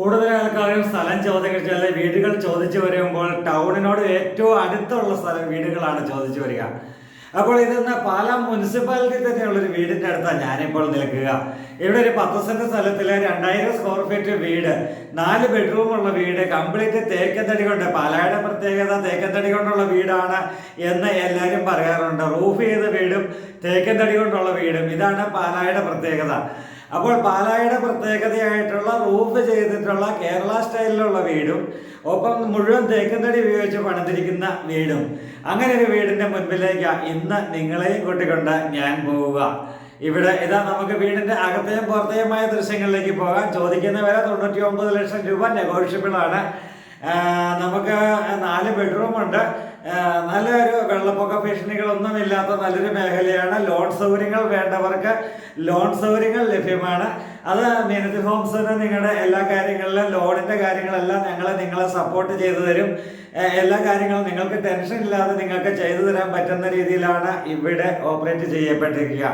കൂടുതൽ ആൾക്കാരും സ്ഥലം ചോദിച്ചാൽ വീടുകൾ ചോദിച്ചു വരുമ്പോൾ ടൗണിനോട് ഏറ്റവും അടുത്തുള്ള വീടുകളാണ് ചോദിച്ചു വരിക. അപ്പോൾ ഇതെന്ന പാലാ മുനിസിപ്പാലിറ്റി തന്നെയുള്ളൊരു വീടിൻ്റെ അടുത്താണ് ഞാനിപ്പോൾ നിൽക്കുക. ഇവിടെ ഒരു 10 സെന്റ് സ്ഥലത്തിൽ 2000 സ്ക്വയർ ഫീറ്റ് വീട്, 4 ബെഡ്റൂമുള്ള വീട്, കംപ്ലീറ്റ് തേക്കത്തടി കൊണ്ട്. പാലായുടെ പ്രത്യേകത തേക്കത്തടി കൊണ്ടുള്ള വീടാണ് എന്ന് എല്ലാവരും പറയാറുണ്ട്. റൂഫ് ചെയ്ത വീടും തേക്കത്തടി കൊണ്ടുള്ള വീടും, ഇതാണ് പാലായുടെ പ്രത്യേകത. അപ്പോൾ പാലായുടെ പ്രത്യേകതയായിട്ടുള്ള റൂഫ് ചെയ്തിട്ടുള്ള കേരള സ്റ്റൈലിലുള്ള വീടും ഒപ്പം മുഴുവൻ തേക്കന്തടി ഉപയോഗിച്ച് പണിതിരിക്കുന്ന വീടും, അങ്ങനെ ഒരു വീടിൻ്റെ മുൻപിലേക്ക് ഇന്ന് നിങ്ങളെയും കൂട്ടിക്കൊണ്ട് ഞാൻ പോവുക. ഇവിടെ ഇതാ നമുക്ക് വീടിൻ്റെ അകത്തെയും പുറത്തെയുമായ ദൃശ്യങ്ങളിലേക്ക് പോകാം. ചോദിക്കുന്ന വില 99 ലക്ഷം രൂപ, നെഗോഷ്യബിൾ ആണ്. നമുക്ക് 4 ബെഡ്റൂമുണ്ട്. നല്ലൊരു വെള്ളപ്പൊക്ക ഭീഷണികളൊന്നുമില്ലാത്ത നല്ലൊരു മേഖലയാണ്. ലോൺ സൗകര്യങ്ങൾ വേണ്ടവർക്ക് ലോൺ സൗകര്യങ്ങൾ ലഭ്യമാണ്. അത് മീനത്ത് ഹോംസിന് നിങ്ങളുടെ എല്ലാ കാര്യങ്ങളിലും ലോണിൻ്റെ കാര്യങ്ങളെല്ലാം നിങ്ങളെ സപ്പോർട്ട് ചെയ്തു തരും. എല്ലാ കാര്യങ്ങളും നിങ്ങൾക്ക് ടെൻഷൻ ഇല്ലാതെ നിങ്ങൾക്ക് ചെയ്തു തരാൻ പറ്റുന്ന രീതിയിലാണ് ഇവിടെ ഓപ്പറേറ്റ് ചെയ്യപ്പെട്ടിരിക്കുക.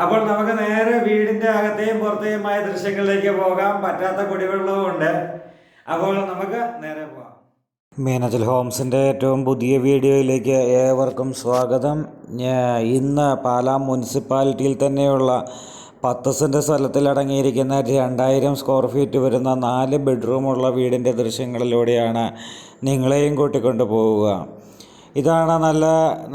അപ്പോൾ നമുക്ക് നേരെ വീടിൻ്റെ അകത്തെയും പുറത്തെയുമായ ദൃശ്യങ്ങളിലേക്ക് പോകാം. പറ്റാത്ത കുടിവെള്ളവും ഉണ്ട്. അപ്പോൾ നമുക്ക് നേരെ പോകാം. മീനച്ചൽ ഹോംസിൻ്റെ ഏറ്റവും പുതിയ വീഡിയോയിലേക്ക് ഏവർക്കും സ്വാഗതം. ഇന്ന് പാലാ മുനിസിപ്പാലിറ്റിയിൽ തന്നെയുള്ള 10 സെന്റ് സ്ഥലത്തിൽ അടങ്ങിയിരിക്കുന്ന 2000 സ്ക്വയർ ഫീറ്റ് വരുന്ന 4 ബെഡ്റൂമുള്ള വീടിൻ്റെ ദൃശ്യങ്ങളിലൂടെയാണ് നിങ്ങളെയും കൂട്ടിക്കൊണ്ട് പോവുക. ഇതാണ്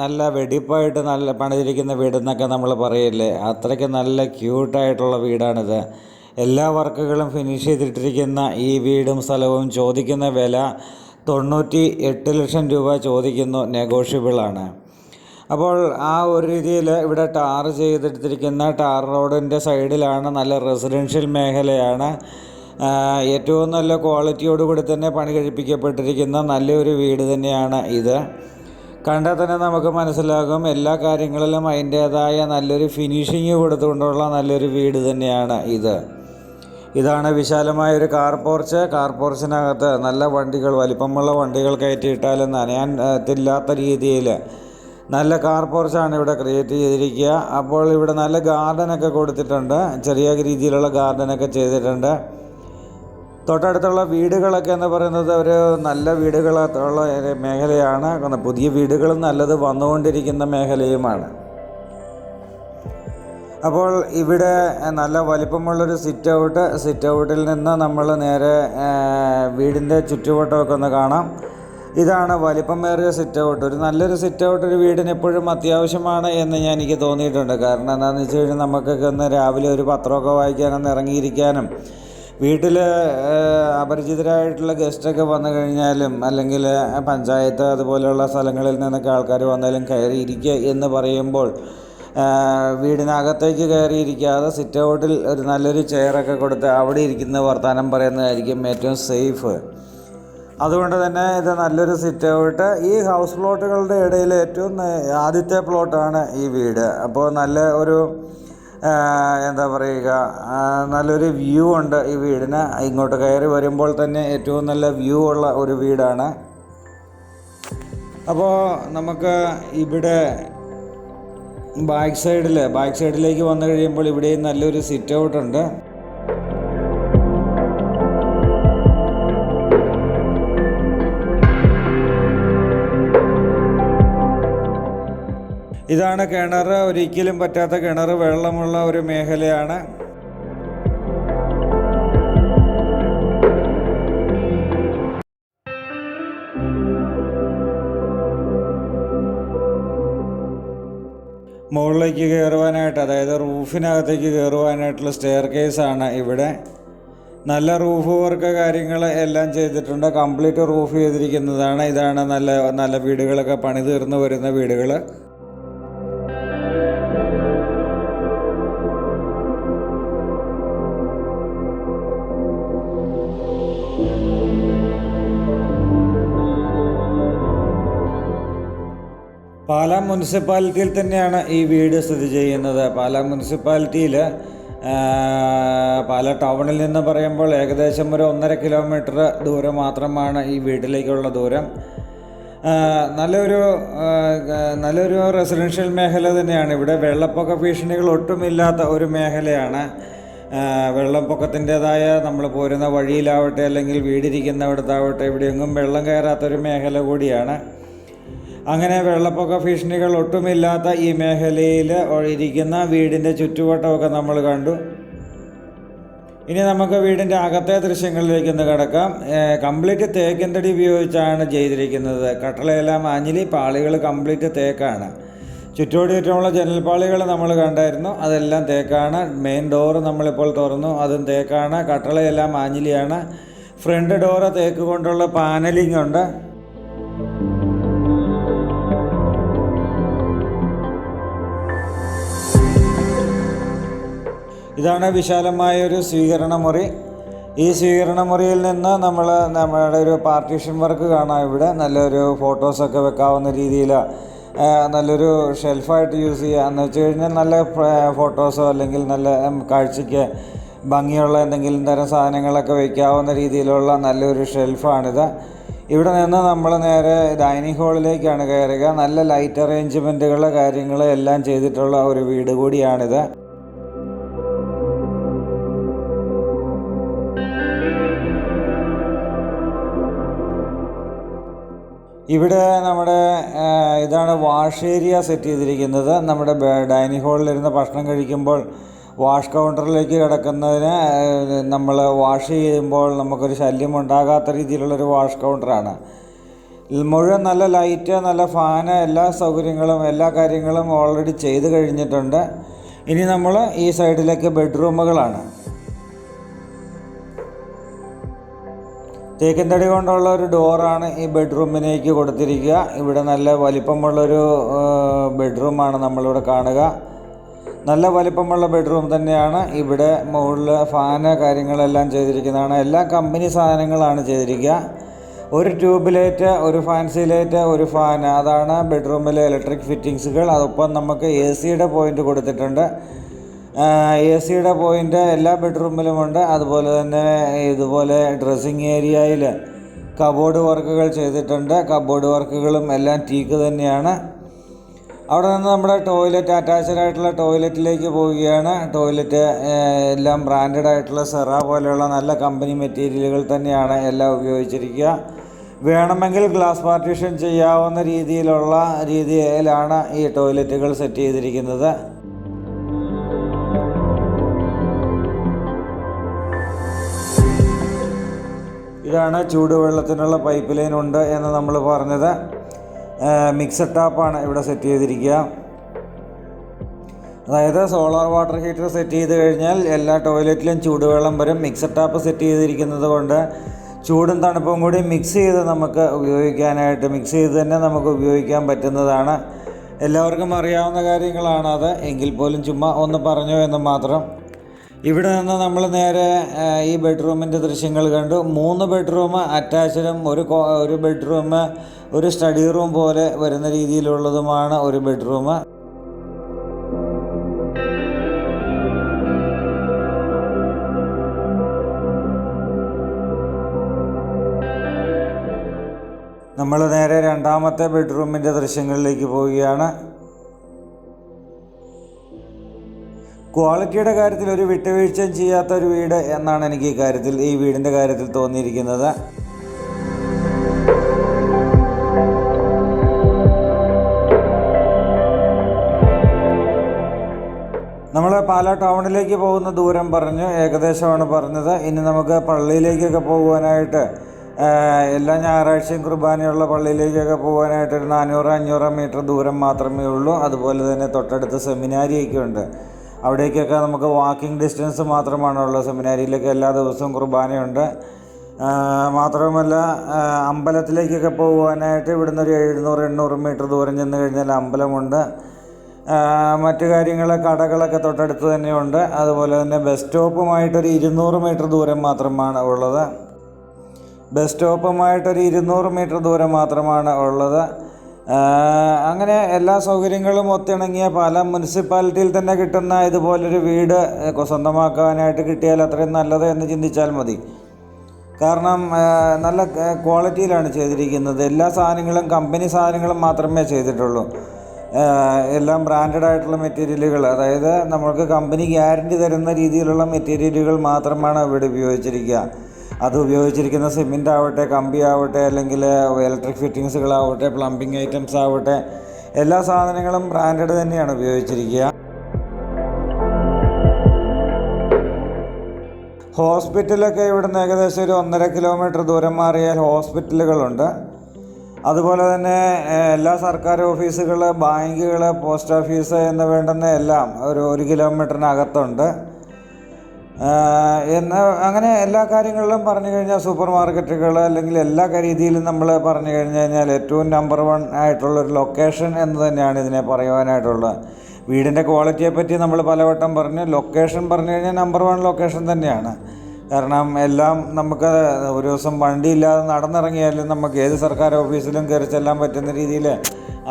നല്ല വെടിപ്പായിട്ട് നല്ല പണിതിരിക്കുന്ന വീടെന്നൊക്കെ നമ്മൾ പറയില്ലേ, അത്രയ്ക്ക് നല്ല ക്യൂട്ടായിട്ടുള്ള വീടാണിത്. എല്ലാ വർക്കുകളും ഫിനിഷ് ചെയ്തിട്ടിരിക്കുന്ന ഈ വീടും സ്ഥലവും ചോദിക്കുന്ന വില 98 ലക്ഷം രൂപ ചോദിക്കുന്നു, നെഗോഷ്യബിളാണ്. അപ്പോൾ ആ ഒരു രീതിയിൽ ഇവിടെ ടാർ ചെയ്തെടുത്തിരിക്കുന്ന ടാർ റോഡിൻ്റെ സൈഡിലാണ്. നല്ല റെസിഡൻഷ്യൽ മേഖലയാണ്. ഏറ്റവും നല്ല ക്വാളിറ്റിയോടുകൂടി തന്നെ പണി കഴിപ്പിക്കപ്പെട്ടിരിക്കുന്ന നല്ലൊരു വീട് തന്നെയാണ് ഇത്. കണ്ടാൽ തന്നെ നമുക്ക് മനസ്സിലാകും എല്ലാ കാര്യങ്ങളിലും അതിൻ്റേതായ നല്ലൊരു ഫിനിഷിങ് കൊടുത്തുകൊണ്ടുള്ള നല്ലൊരു വീട് തന്നെയാണ് ഇത്. ഇതാണ് വിശാലമായൊരു കാർ പോർച്ചിനകത്ത് നല്ല വണ്ടികൾ, വലിപ്പമുള്ള വണ്ടികൾ കയറ്റിയിട്ടാലും നനയാത്തില്ലാത്ത രീതിയിൽ നല്ല കാർ പോർച്ചാണ് ഇവിടെ ക്രിയേറ്റ് ചെയ്തിരിക്കുക. അപ്പോൾ ഇവിടെ നല്ല ഗാർഡനൊക്കെ കൊടുത്തിട്ടുണ്ട്, ചെറിയ രീതിയിലുള്ള ഗാർഡനൊക്കെ ചെയ്തിട്ടുണ്ട്. തൊട്ടടുത്തുള്ള വീടുകളൊക്കെ എന്ന് പറയുന്നത് ഒരു നല്ല വീടുകളുള്ള മേഖലയാണ്. പുതിയ വീടുകളും നല്ലത് വന്നുകൊണ്ടിരിക്കുന്ന മേഖലയുമാണ്. അപ്പോൾ ഇവിടെ നല്ല വലിപ്പമുള്ളൊരു സിറ്റ് ഔട്ടിൽ നിന്ന് നമ്മൾ നേരെ വീടിൻ്റെ ചുറ്റുവട്ടമൊക്കെ ഒന്ന് കാണാം. ഇതാണ് വലിപ്പമേറിയ സിറ്റ് ഔട്ട്. ഒരു നല്ലൊരു സിറ്റ് ഔട്ട് ഒരു വീടിന് എപ്പോഴും അത്യാവശ്യമാണ് എന്ന് എനിക്ക് തോന്നിയിട്ടുണ്ട്. കാരണം എന്താണെന്ന് വെച്ച് കഴിഞ്ഞാൽ നമുക്കൊക്കെ ഒന്ന് രാവിലെ ഒരു പത്രമൊക്കെ വായിക്കാനൊന്ന് ഇറങ്ങിയിരിക്കാനും, വീട്ടിൽ അപരിചിതരായിട്ടുള്ള ഗസ്റ്റൊക്കെ വന്നു കഴിഞ്ഞാലും അല്ലെങ്കിൽ പഞ്ചായത്ത് അതുപോലെയുള്ള സ്ഥലങ്ങളിൽ നിന്നൊക്കെ ആൾക്കാർ വന്നാലും കയറിയിരിക്കുക എന്ന് പറയുമ്പോൾ വീടിനകത്തേക്ക് കയറിയിരിക്കാതെ സിറ്റ് ഔട്ടിൽ ഒരു നല്ലൊരു ചെയറൊക്കെ കൊടുത്ത് അവിടെ ഇരിക്കുന്ന വർത്തമാനം പറയുന്നതായിരിക്കും ഏറ്റവും സേഫ്. അതുകൊണ്ട് തന്നെ ഇത് നല്ലൊരു സിറ്റ് ഔട്ട്. ഈ ഹൗസ് പ്ലോട്ടുകളുടെ ഇടയിൽ ഏറ്റവും ആദ്യത്തെ പ്ലോട്ടാണ് ഈ വീട്. അപ്പോൾ നല്ല ഒരു എന്താ പറയുക, നല്ലൊരു വ്യൂ ഉണ്ട് ഈ വീടിന്. ഇങ്ങോട്ട് കയറി വരുമ്പോൾ തന്നെ ഏറ്റവും നല്ല വ്യൂ ഉള്ള ഒരു വീടാണ്. അപ്പോൾ നമുക്ക് ഇവിടെ ബാക്ക് സൈഡിലേക്ക് വന്നു കഴിയുമ്പോൾ ഇവിടെയും നല്ലൊരു സിറ്റ് ഔട്ട് ഉണ്ട്. ഇതാണ് കിണർ. ഒരിക്കലും പറ്റാത്ത കിണർ, വെള്ളമുള്ള ഒരു മേഖലയാണ്. മുകളിലേക്ക് കയറുവാനായിട്ട്, അതായത് റൂഫിനകത്തേക്ക് കയറുവാനായിട്ടുള്ള സ്റ്റെയർ കേസാണ് ഇവിടെ. നല്ല റൂഫ് വർക്ക് കാര്യങ്ങൾ എല്ലാം ചെയ്തിട്ടുണ്ട്. കംപ്ലീറ്റ് റൂഫ് ചെയ്തിരിക്കുന്നതാണ്. ഇതാണ് നല്ല വീടുകളൊക്കെ പണി തീർന്നു വരുന്ന വീടുകൾ. പാലാ മുനിസിപ്പാലിറ്റിയിൽ തന്നെയാണ് ഈ വീട് സ്ഥിതി ചെയ്യുന്നത്. പാലാ മുനിസിപ്പാലിറ്റിയിൽ പാലാ ടൗണിൽ നിന്ന് പറയുമ്പോൾ ഏകദേശം ഒരു 1.5 കിലോമീറ്റർ ദൂരം മാത്രമാണ് ഈ വീട്ടിലേക്കുള്ള ദൂരം. നല്ലൊരു റെസിഡൻഷ്യൽ മേഖല തന്നെയാണ്. ഇവിടെ വെള്ളപ്പൊക്ക ഭീഷണികൾ ഒട്ടുമില്ലാത്ത ഒരു മേഖലയാണ്. വെള്ളപ്പൊക്കത്തിൻ്റേതായ നമ്മൾ പോരുന്ന വഴിയിലാവട്ടെ അല്ലെങ്കിൽ വീടിരിക്കുന്നിടത്താവട്ടെ ഇവിടെയെങ്ങും വെള്ളം കയറാത്തൊരു മേഖല കൂടിയാണ്. അങ്ങനെ വെള്ളപ്പൊക്ക ഭീഷണികൾ ഒട്ടുമില്ലാത്ത ഈ മേഖലയിൽ ഇരിക്കുന്ന വീടിൻ്റെ ചുറ്റുവട്ടമൊക്കെ നമ്മൾ കണ്ടു. ഇനി നമുക്ക് വീടിൻ്റെ അകത്തെ ദൃശ്യങ്ങളിലേക്കൊന്ന് കിടക്കാം. കംപ്ലീറ്റ് തേക്കിൻ തടി ഉപയോഗിച്ചാണ് ചെയ്തിരിക്കുന്നത്. കട്ടളയെല്ലാം ആഞ്ഞിലി, പാളികൾ കംപ്ലീറ്റ് തേക്കാണ്. ചുറ്റോടിയുള്ള ജനൽപ്പാളികൾ നമ്മൾ കണ്ടായിരുന്നു, അതെല്ലാം തേക്കാണ്. മെയിൻ ഡോറ് നമ്മളിപ്പോൾ തുറന്നു, അതും തേക്കാണ്. കട്ടളയെല്ലാം ആഞ്ഞിലിയാണ്. ഫ്രണ്ട് ഡോറ് തേക്ക് കൊണ്ടുള്ള പാനലിംഗ് ഉണ്ട്. ഇതാണ് വിശാലമായൊരു സ്വീകരണ മുറി. ഈ സ്വീകരണ മുറിയിൽ നിന്ന് നമ്മുടെ ഒരു പാർട്ടീഷൻ വർക്ക് കാണാം. ഇവിടെ നല്ലൊരു ഫോട്ടോസൊക്കെ വെക്കാവുന്ന രീതിയിൽ നല്ലൊരു ഷെൽഫായിട്ട് യൂസ് ചെയ്യുക എന്ന് വെച്ച് കഴിഞ്ഞാൽ നല്ല ഫോട്ടോസോ അല്ലെങ്കിൽ നല്ല കാഴ്ചയ്ക്ക് ഭംഗിയുള്ള എന്തെങ്കിലും തരം സാധനങ്ങളൊക്കെ വയ്ക്കാവുന്ന രീതിയിലുള്ള നല്ലൊരു ഷെൽഫാണിത്. ഇവിടെ നിന്ന് നമ്മൾ നേരെ ഡൈനിങ് ഹാളിലേക്കാണ് കയറുക. നല്ല ലൈറ്റ് അറേഞ്ച്മെൻറ്റുകൾ കാര്യങ്ങൾ എല്ലാം ചെയ്തിട്ടുള്ള ഒരു വീട് കൂടിയാണിത്. ഇവിടെ നമ്മുടെ ഇതാണ് വാഷ് ഏരിയ സെറ്റ് ചെയ്തിരിക്കുന്നത്. നമ്മുടെ ഡൈനിങ് ഹാളിലിരുന്ന് ഭക്ഷണം കഴിക്കുമ്പോൾ വാഷ് കൗണ്ടറിലേക്ക് കിടക്കുന്നതിന് നമ്മൾ വാഷ് ചെയ്യുമ്പോൾ നമുക്കൊരു ശല്യം ഉണ്ടാകാത്ത രീതിയിലുള്ളൊരു വാഷ് കൗണ്ടറാണ്. മുഴുവൻ നല്ല ലൈറ്റ്, നല്ല ഫാന്, എല്ലാ സൗകര്യങ്ങളും എല്ലാ കാര്യങ്ങളും ഓൾറെഡി ചെയ്ത് കഴിഞ്ഞിട്ടുണ്ട്. ഇനി നമ്മൾ ഈ സൈഡിലേക്ക് ബെഡ്റൂമുകളാണ്. തേക്കിൻ തടി കൊണ്ടുള്ള ഒരു ഡോറാണ് ഈ ബെഡ്റൂമിലേക്ക് കൊടുത്തിരിക്കുക. ഇവിടെ നല്ല വലിപ്പമുള്ളൊരു ബെഡ്റൂമാണ് നമ്മളിവിടെ കാണുക. നല്ല വലിപ്പമുള്ള ബെഡ്റൂം തന്നെയാണ്. ഇവിടെ മുകളിൽ ഫാന് കാര്യങ്ങളെല്ലാം ചെയ്തിരിക്കുന്നതാണ്. എല്ലാ കമ്പനി സാധനങ്ങളാണ് ചെയ്തിരിക്കുക. ഒരു ട്യൂബ് ലൈറ്റ്, ഒരു ഫാൻസി ലൈറ്റ്, ഒരു ഫാൻ, അതാണ് ബെഡ്റൂമിലെ ഇലക്ട്രിക് ഫിറ്റിങ്സുകൾ. അതൊപ്പം നമുക്ക് AC പോയിൻ്റ് കൊടുത്തിട്ടുണ്ട്. AC പോയിൻ്റ് എല്ലാ ബെഡ്റൂമിലുമുണ്ട്. അതുപോലെ തന്നെ ഇതുപോലെ ഡ്രസ്സിങ് ഏരിയയിൽ കബോർഡ് വർക്കുകൾ ചെയ്തിട്ടുണ്ട്. കബോർഡ് വർക്കുകളും എല്ലാം ടീക്ക് തന്നെയാണ്. അവിടെ നിന്ന് നമ്മുടെ ടോയ്ലറ്റ്, അറ്റാച്ച്ഡ് ആയിട്ടുള്ള ടോയ്ലറ്റിലേക്ക് പോവുകയാണ്. ടോയ്ലറ്റ് എല്ലാം ബ്രാൻഡഡ് ആയിട്ടുള്ള സെറ പോലെയുള്ള നല്ല കമ്പനി മെറ്റീരിയലുകൾ തന്നെയാണ് എല്ലാം ഉപയോഗിച്ചിരിക്കുക. വേണമെങ്കിൽ ഗ്ലാസ് പാർട്ടീഷൻ ചെയ്യാവുന്ന രീതിയിലാണ് ഈ ടോയ്ലറ്റുകൾ സെറ്റ് ചെയ്തിരിക്കുന്നത്. ഇതാണ് ചൂടുവെള്ളത്തിനുള്ള പൈപ്പ് ലൈൻ ഉണ്ട് എന്ന് നമ്മൾ പറഞ്ഞത്. മിക്സഡ് ടാപ്പാണ് ഇവിടെ സെറ്റ് ചെയ്തിരിക്കുക. അതായത് സോളാർ വാട്ടർ ഹീറ്റർ സെറ്റ് ചെയ്ത് കഴിഞ്ഞാൽ എല്ലാ ടോയ്ലറ്റിലും ചൂടുവെള്ളം വരും. മിക്സഡ് ടാപ്പ് സെറ്റ് ചെയ്തിരിക്കുന്നത് കൊണ്ട് ചൂടും തണുപ്പും കൂടി മിക്സ് ചെയ്ത് നമുക്ക് മിക്സ് ചെയ്ത് തന്നെ നമുക്ക് ഉപയോഗിക്കാൻ പറ്റുന്നതാണ്. എല്ലാവർക്കും അറിയാവുന്ന കാര്യങ്ങളാണ് അത്, എങ്കിൽ പോലും ചുമ്മാ ഒന്ന് പറഞ്ഞു എന്ന് മാത്രം. ഇവിടെ നിന്ന് നമ്മൾ നേരെ ഈ ബെഡ്റൂമിൻ്റെ ദൃശ്യങ്ങൾ കണ്ടു. 3 ബെഡ്റൂം അറ്റാച്ച്ഡും ഒരു ബെഡ്റൂം ഒരു സ്റ്റഡി റൂം പോലെ വരുന്ന രീതിയിലുള്ളതുമാണ് ഒരു ബെഡ്റൂം. നമ്മൾ നേരെ രണ്ടാമത്തെ ബെഡ്റൂമിൻ്റെ ദൃശ്യങ്ങളിലേക്ക് പോവുകയാണ്. ക്വാളിറ്റിയുടെ കാര്യത്തിൽ ഒരു വിട്ടുവീഴ്ചയും ചെയ്യാത്ത ഒരു വീട് എന്നാണ് എനിക്ക് ഈ വീടിൻ്റെ കാര്യത്തിൽ തോന്നിയിരിക്കുന്നത്. നമ്മൾ പാലാ ടൗണിലേക്ക് പോകുന്ന ദൂരം പറഞ്ഞു, ഏകദേശമാണ് പറഞ്ഞത്. ഇനി നമുക്ക് പള്ളിയിലേക്കൊക്കെ പോകുവാനായിട്ട്, എല്ലാ ഞായറാഴ്ചയും കുർബാനയുള്ള പള്ളിയിലേക്കൊക്കെ പോകാനായിട്ട് ഒരു 400-500 മീറ്റർ ദൂരം മാത്രമേ ഉള്ളൂ. അതുപോലെ തന്നെ തൊട്ടടുത്ത് സെമിനാരിയൊക്കെ ഉണ്ട്. അവിടേക്കൊക്കെ നമുക്ക് വാക്കിംഗ് ഡിസ്റ്റൻസ് മാത്രമാണുള്ളത്. സെമിനാരിയിലേക്ക് എല്ലാ ദിവസവും കുർബാനയുണ്ട്. മാത്രമല്ല അമ്പലത്തിലേക്കൊക്കെ പോകുവാനായിട്ട് ഇവിടുന്ന് ഒരു 700-800 മീറ്റർ ദൂരം ചെന്ന് കഴിഞ്ഞാൽ അമ്പലമുണ്ട്. മറ്റു കടകളൊക്കെ തൊട്ടടുത്ത് തന്നെയുണ്ട്. അതുപോലെ തന്നെ ബസ് സ്റ്റോപ്പുമായിട്ടൊരു 200 മീറ്റർ ദൂരം മാത്രമാണ് ഉള്ളത്. അങ്ങനെ എല്ലാ സൗകര്യങ്ങളും ഒത്തിണങ്ങിയ പാലാ മുനിസിപ്പാലിറ്റിയിൽ തന്നെ കിട്ടുന്ന ഇതുപോലൊരു വീട് സ്വന്തമാക്കാനായിട്ട് കിട്ടിയാൽ അത്രയും നല്ലത് എന്ന് ചിന്തിച്ചാൽ മതി. കാരണം നല്ല ക്വാളിറ്റിയിലാണ് ചെയ്തിരിക്കുന്നത്. എല്ലാ സാധനങ്ങളും കമ്പനി സാധനങ്ങളും മാത്രമേ ചെയ്തിട്ടുള്ളൂ. എല്ലാം ബ്രാൻഡഡ് ആയിട്ടുള്ള മെറ്റീരിയലുകൾ, അതായത് നമ്മൾക്ക് കമ്പനി ഗ്യാരണ്ടി തരുന്ന രീതിയിലുള്ള മെറ്റീരിയലുകൾ മാത്രമാണ് ഇവിടെ ഉപയോഗിച്ചിരിക്കുക. അത് ഉപയോഗിച്ചിരിക്കുന്ന സിമെൻ്റ് ആവട്ടെ, കമ്പി ആവട്ടെ, അല്ലെങ്കിൽ ഇലക്ട്രിക് ഫിറ്റിങ്സുകളാവട്ടെ, പ്ലംബിംഗ് ഐറ്റംസ് ആവട്ടെ, എല്ലാ സാധനങ്ങളും ബ്രാൻഡഡ് തന്നെയാണ് ഉപയോഗിച്ചിരിക്കുക. ഹോസ്പിറ്റലൊക്കെ ഇവിടുന്ന് ഏകദേശം ഒരു 1.5 കിലോമീറ്റർ ദൂരം മാറിയാൽ ഹോസ്പിറ്റലുകളുണ്ട്. അതുപോലെ തന്നെ എല്ലാ സർക്കാർ ഓഫീസുകൾ, ബാങ്കുകൾ, പോസ്റ്റ് ഓഫീസ് എന്ന് വേണ്ടുന്ന എല്ലാം ഒരു 1 കിലോമീറ്ററിനകത്തുണ്ട്. അങ്ങനെ എല്ലാ കാര്യങ്ങളിലും പറഞ്ഞു കഴിഞ്ഞാൽ സൂപ്പർ മാർക്കറ്റുകൾ അല്ലെങ്കിൽ എല്ലാ രീതിയിലും നമ്മൾ പറഞ്ഞു കഴിഞ്ഞാൽ ഏറ്റവും നമ്പർ 1 ആയിട്ടുള്ളൊരു ലൊക്കേഷൻ എന്ന് തന്നെയാണ് ഇതിനെ പറയുവാനായിട്ടുള്ളത്. വീടിൻ്റെ ക്വാളിറ്റിയെപ്പറ്റി നമ്മൾ പലവട്ടം പറഞ്ഞു. ലൊക്കേഷൻ പറഞ്ഞു കഴിഞ്ഞാൽ നമ്പർ 1 ലൊക്കേഷൻ തന്നെയാണ്. കാരണം എല്ലാം നമുക്ക് ഒരു ദിവസം വണ്ടിയില്ലാതെ നടന്നിറങ്ങിയാലും നമുക്ക് ഏത് സർക്കാർ ഓഫീസിലും കയറി ചെല്ലാൻ പറ്റുന്ന രീതിയിൽ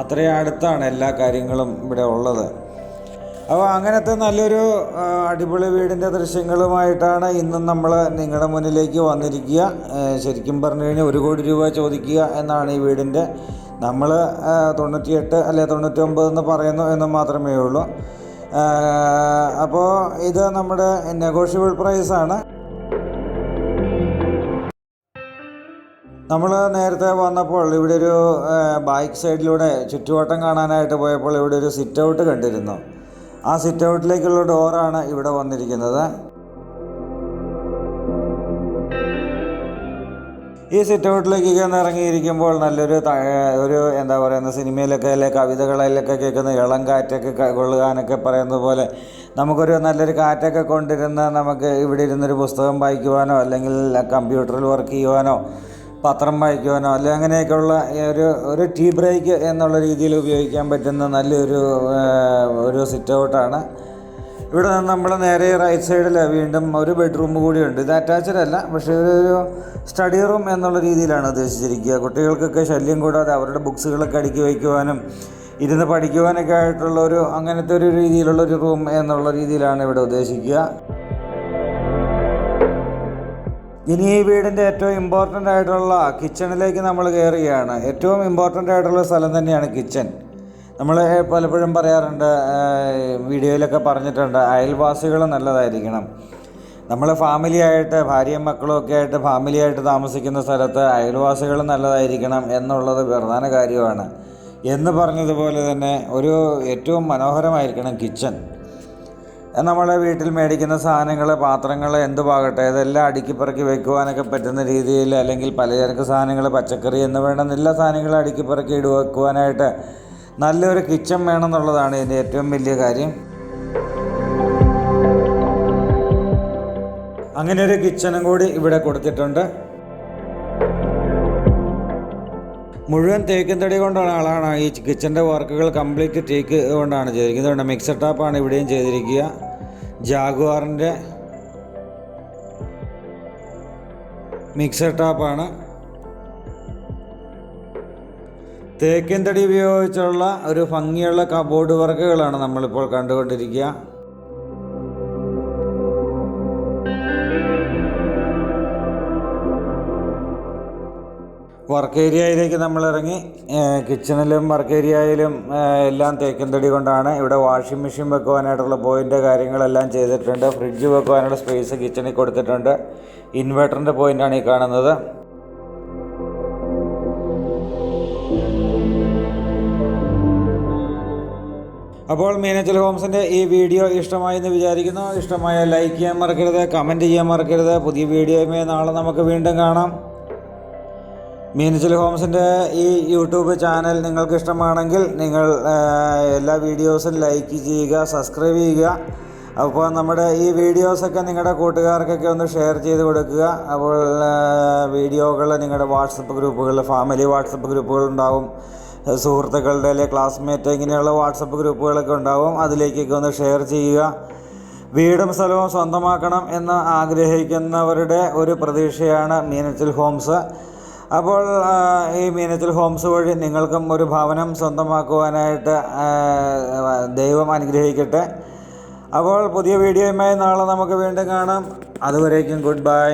അത്രയും അടുത്താണ് എല്ലാ കാര്യങ്ങളും ഇവിടെ ഉള്ളത്. അപ്പോൾ അങ്ങനത്തെ നല്ലൊരു അടിപൊളി വീടിൻ്റെ ദൃശ്യങ്ങളുമായിട്ടാണ് ഇന്നും നമ്മൾ നിങ്ങളുടെ മുന്നിലേക്ക് വന്നിരിക്കുക. ശരിക്കും പറഞ്ഞു കഴിഞ്ഞാൽ 1 കോടി രൂപ ചോദിക്കുക എന്നാണ് ഈ വീടിൻ്റെ. നമ്മൾ 98 അല്ലെ 99 എന്ന് പറയുന്നു എന്ന് മാത്രമേ ഉള്ളൂ. അപ്പോൾ ഇത് നമ്മുടെ നെഗോഷ്യബിൾ പ്രൈസാണ്. നമ്മൾ നേരത്തെ വന്നപ്പോൾ ഇവിടെ ഒരു ബാക്ക് സൈഡിലൂടെ ചുറ്റുവട്ടം കാണാനായിട്ട് പോയപ്പോൾ ഇവിടെ ഒരു സിറ്റ് ഔട്ട് കണ്ടിരുന്നു. ആ സിറ്റ് ഔട്ടിലേക്കുള്ള ഡോറാണ് ഇവിടെ വന്നിരിക്കുന്നത്. ഈ സിറ്റ് ഔട്ടിലേക്ക് ഇറങ്ങിയിരിക്കുമ്പോൾ നല്ലൊരു എന്താ പറയുന്ന സിനിമയിലൊക്കെ അല്ലെ കവിതകളിലൊക്കെ കേൾക്കുന്ന ഇളം കാറ്റൊക്കെ കൊള്ളുവാനൊക്കെ പറയുന്നത് പോലെ നമുക്കൊരു നല്ലൊരു കാറ്റൊക്കെ കൊണ്ടിരുന്ന് നമുക്ക് ഇവിടെ ഇരുന്നൊരു പുസ്തകം വായിക്കുവാനോ അല്ലെങ്കിൽ കമ്പ്യൂട്ടറിൽ വർക്ക് ചെയ്യുവാനോ പത്രം വായിക്കുവാനോ അല്ലെങ്കിൽ അങ്ങനെയൊക്കെയുള്ള ഒരു ടീ ബ്രേക്ക് എന്നുള്ള രീതിയിൽ ഉപയോഗിക്കാൻ പറ്റുന്ന നല്ലൊരു സിറ്റ് ഔട്ടാണ്. ഇവിടെ നിന്ന് നമ്മൾ നേരെ റൈറ്റ് സൈഡിൽ വീണ്ടും ഒരു ബെഡ്റൂം കൂടിയുണ്ട്. ഇത് അറ്റാച്ച്ഡ് അല്ല, പക്ഷേ ഒരു സ്റ്റഡി റൂം എന്നുള്ള രീതിയിലാണ് ഉദ്ദേശിച്ചിരിക്കുക. കുട്ടികൾക്കൊക്കെ ശല്യം കൂടാതെ അവരുടെ ബുക്സുകളൊക്കെ അടുക്കി വയ്ക്കുവാനും ഇരുന്ന് പഠിക്കുവാനൊക്കെ ആയിട്ടുള്ള അങ്ങനത്തെ ഒരു രീതിയിലുള്ളൊരു റൂം എന്നുള്ള രീതിയിലാണ് ഇവിടെ ഉദ്ദേശിക്കുക. ഇനി ഈ വീടിൻ്റെ ഏറ്റവും ഇമ്പോർട്ടൻ്റ് ആയിട്ടുള്ള കിച്ചണിലേക്ക് നമ്മൾ കയറുകയാണ്. ഏറ്റവും ഇമ്പോർട്ടൻ്റ് ആയിട്ടുള്ള സ്ഥലം തന്നെയാണ് കിച്ചൺ. നമ്മൾ പലപ്പോഴും പറയാറുണ്ട്, വീഡിയോയിലൊക്കെ പറഞ്ഞിട്ടുണ്ട്, അയൽവാസികൾ നല്ലതായിരിക്കണം. നമ്മൾ ഫാമിലിയായിട്ട് ഭാര്യയും മക്കളും ഒക്കെ ആയിട്ട് ഫാമിലിയായിട്ട് താമസിക്കുന്ന സ്ഥലത്ത് അയൽവാസികൾ നല്ലതായിരിക്കണം എന്നുള്ളത് പ്രധാന കാര്യമാണ്. എന്ന് പറഞ്ഞതുപോലെ തന്നെ ഏറ്റവും മനോഹരമായിരിക്കണം കിച്ചൺ. നമ്മളെ വീട്ടിൽ മേടിക്കുന്ന സാധനങ്ങൾ, പാത്രങ്ങൾ എന്തുവാകട്ടെ ഇതെല്ലാം അടുക്കിപ്പറക്കി വെക്കുവാനൊക്കെ പറ്റുന്ന രീതിയിൽ, അല്ലെങ്കിൽ പലചരക്ക് സാധനങ്ങൾ, പച്ചക്കറി എന്ന് വേണ്ട എല്ലാ സാധനങ്ങളും അടുക്കിപ്പറക്കി വെക്കുവാനായിട്ട് നല്ലൊരു കിച്ചൺ വേണമെന്നുള്ളതാണ് ഇതിൻ്റെ ഏറ്റവും വലിയ കാര്യം. അങ്ങനെ ഒരു കിച്ചണും കൂടി ഇവിടെ കൊടുത്തിട്ടുണ്ട്. മുഴുവൻ തേക്കിൻ തടി കൊണ്ടാണ് ആളാണ് ഈ കിച്ചൻ്റെ വർക്കുകൾ കംപ്ലീറ്റ് തേക്ക് കൊണ്ടാണ് ചെയ്തിരിക്കുന്നത്. മിക്സർ ടാപ്പാണ് ഇവിടെയും ചെയ്തിരിക്കുക. ജാഗ്വാറിൻ്റെ മിക്സർ ടാപ്പാണ്. തേക്കിൻ തടി ഉപയോഗിച്ചുള്ള ഒരു ഭംഗിയുള്ള കബോർഡ് വർക്കുകളാണ് നമ്മളിപ്പോൾ കണ്ടുകൊണ്ടിരിക്കുക. വർക്ക് ഏരിയയിലേക്ക് നമ്മളിറങ്ങി. കിച്ചണിലും വർക്ക് ഏരിയയിലും എല്ലാം തേക്കിൻ തടി കൊണ്ടാണ്. ഇവിടെ വാഷിംഗ് മെഷീൻ വെക്കുവാനായിട്ടുള്ള പോയിൻ്റ് കാര്യങ്ങളെല്ലാം ചെയ്തിട്ടുണ്ട്. ഫ്രിഡ്ജ് വെക്കുവാനുള്ള സ്പേസ് കിച്ചണിൽ കൊടുത്തിട്ടുണ്ട്. ഇൻവെർട്ടറിൻ്റെ പോയിൻ്റാണ് ഈ കാണുന്നത്. അപ്പോൾ മീനച്ചൽ ഹോംസിൻ്റെ ഈ വീഡിയോ ഇഷ്ടമായി എന്ന് വിചാരിക്കുന്നു. ഇഷ്ടമായ ലൈക്ക് ചെയ്യാൻ മറക്കരുത്, കമൻറ്റ് ചെയ്യാൻ മറക്കരുത്. പുതിയ വീഡിയോയുമായി നാളെ നമുക്ക് വീണ്ടും കാണാം. മീനച്ചൽ ഹോംസിൻ്റെ ഈ യൂട്യൂബ് ചാനൽ നിങ്ങൾക്ക് ഇഷ്ടമാണെങ്കിൽ നിങ്ങൾ എല്ലാ വീഡിയോസും ലൈക്ക് ചെയ്യുക, സബ്സ്ക്രൈബ് ചെയ്യുക. അപ്പോൾ നമ്മുടെ ഈ വീഡിയോസൊക്കെ നിങ്ങളുടെ കൂട്ടുകാർക്കൊക്കെ ഒന്ന് ഷെയർ ചെയ്ത് കൊടുക്കുക. അപ്പോൾ വീഡിയോകൾ നിങ്ങളുടെ വാട്സപ്പ് ഗ്രൂപ്പുകളിൽ, ഫാമിലി വാട്സപ്പ് ഗ്രൂപ്പുകളുണ്ടാവും, സുഹൃത്തുക്കളുടെ അല്ലെങ്കിൽ ക്ലാസ്മേറ്റ് ഇങ്ങനെയുള്ള വാട്സപ്പ് ഗ്രൂപ്പുകളൊക്കെ ഉണ്ടാവും. അതിലേക്കൊക്കെ ഒന്ന് ഷെയർ ചെയ്യുക. വീടും സ്ഥലവും സ്വന്തമാക്കണം എന്ന് ആഗ്രഹിക്കുന്നവരുടെ ഒരു പ്രതീക്ഷയാണ് മീനച്ചൽ ഹോംസ്. അപ്പോൾ ഈ മീനച്ചൽ ഹോംസ് വഴി നിങ്ങൾക്കും ഒരു ഭവനം സ്വന്തമാക്കുവാനായിട്ട് ദൈവം അനുഗ്രഹിക്കട്ടെ. അപ്പോൾ പുതിയ വീഡിയോയുമായി നാളെ നമുക്ക് വീണ്ടും കാണാം. അതുവരേക്കും ഗുഡ് ബൈ.